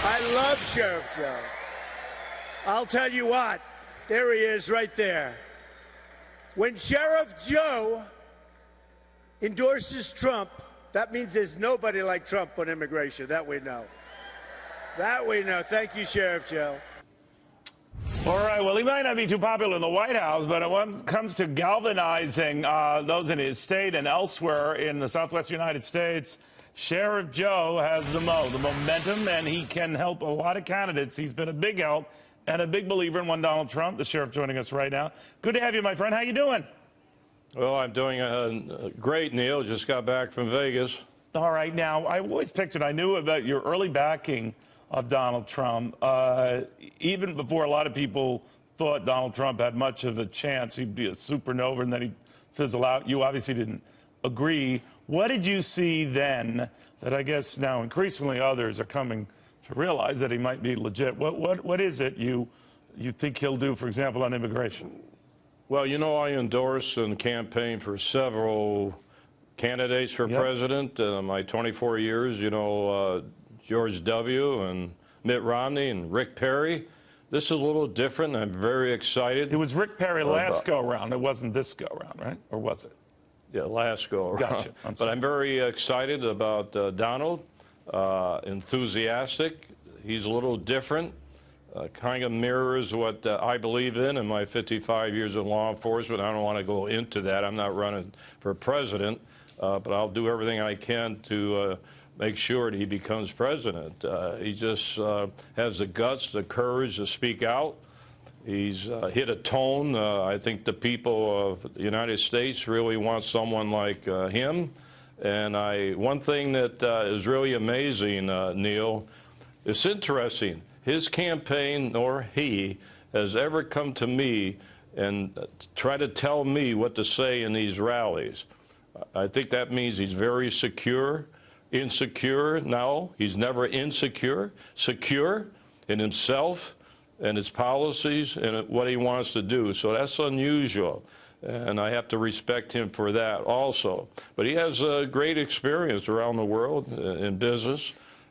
I love Sheriff Joe. I'll tell you what, there he is right there. When Sheriff Joe endorses Trump, that means there's nobody like Trump on immigration. That we know. That we know. Thank you, Sheriff Joe. All right, well, he might not be too popular in the White House, but when it comes to galvanizing those in his state and elsewhere in the southwest United States, Sheriff Joe has the momentum, and he can help a lot of candidates. He's been a big help and a big believer in one Donald Trump. The sheriff joining us right now. Good to have you, my friend. How you doing? Well, I'm doing great, Neil. Just got back from Vegas. All right. Now, I always pictured, I knew about your early backing of Donald Trump. Even before a lot of people thought Donald Trump had much of a chance, he'd be a supernova and then he'd fizzle out. You obviously didn't agree. What did you see then that I guess now increasingly others are coming to realize that he might be legit? What is it you think he'll do, for example, on immigration? Well, you know, I endorsed and campaigned for several candidates for president in my 24 years, you know, George W. and Mitt Romney and Rick Perry. This is a little different. I'm very excited. It was Rick Perry last go-around. It wasn't this go-around, right? Or was it? Yeah, last go-around. Gotcha. But I'm very excited about Donald, enthusiastic. He's a little different. Kind of mirrors what I believe in my 55 years in law enforcement. I don't want to go into that. I'm not running for president, but I'll do everything I can to make sure that he becomes president. He just has the guts, the courage to speak out. He's hit a tone. I think the people of the United States really want someone like him. And one thing that is really amazing, Neil, it's interesting. His campaign, nor he, has ever come to me and try to tell me what to say in these rallies. I think that means he's very secure. Insecure? No, he's never insecure. Secure in himself and his policies and what he wants to do. So that's unusual, and I have to respect him for that also. But he has a great experience around the world in business,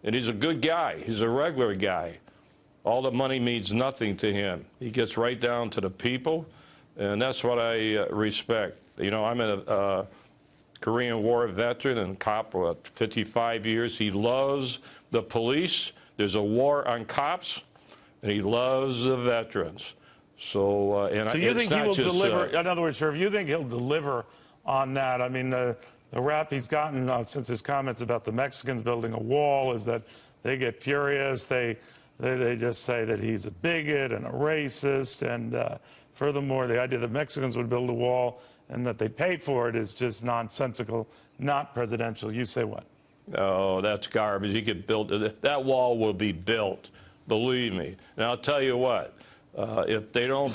and he's a good guy. He's a regular guy. All the money means nothing to him. He gets right down to the people, and that's what I respect. You know, I'm a Korean War veteran and cop for 55 years. He loves the police. There's a war on cops, and he loves the veterans. So, so you think he will deliver? In other words, Sheriff, you think he'll deliver on that? I mean, the rap he's gotten since his comments about the Mexicans building a wall is that they get furious. They just say that he's a bigot and a racist, and furthermore, the idea that Mexicans would build a wall and that they paid for it is just nonsensical, not presidential. You say what? Oh, that's garbage. He could build it. That wall will be built, believe me. And I'll tell you what, if they don't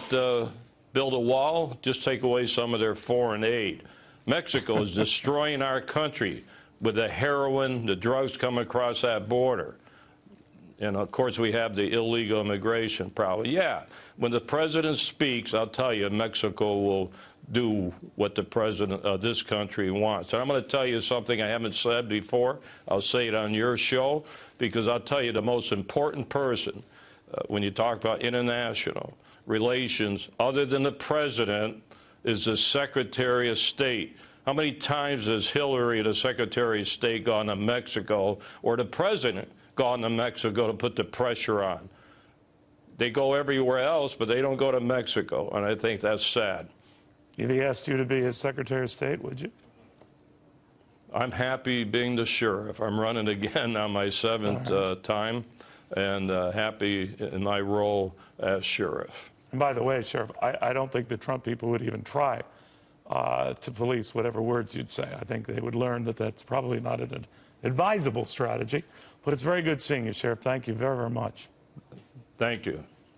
build a wall, just take away some of their foreign aid. Mexico is destroying our country with the heroin, the drugs coming across that border. And, of course, we have the illegal immigration problem. Yeah, when the president speaks, I'll tell you, Mexico will do what the president of this country wants. And I'm going to tell you something I haven't said before. I'll say it on your show, because I'll tell you the most important person when you talk about international relations, other than the president, is the Secretary of State. How many times has Hillary, the Secretary of State, gone to Mexico, or the president gone to Mexico to put the pressure on? They go everywhere else, but they don't go to Mexico, and I think that's sad. If he asked you to be his Secretary of State, would you? I'm happy being the sheriff. I'm running again on my seventh time, and happy in my role as sheriff. And by the way, Sheriff, I don't think the Trump people would even try to police whatever words you'd say. I think they would learn that that's probably not an advisable strategy. But it's very good seeing you, Sheriff. Thank you very, very much. Thank you.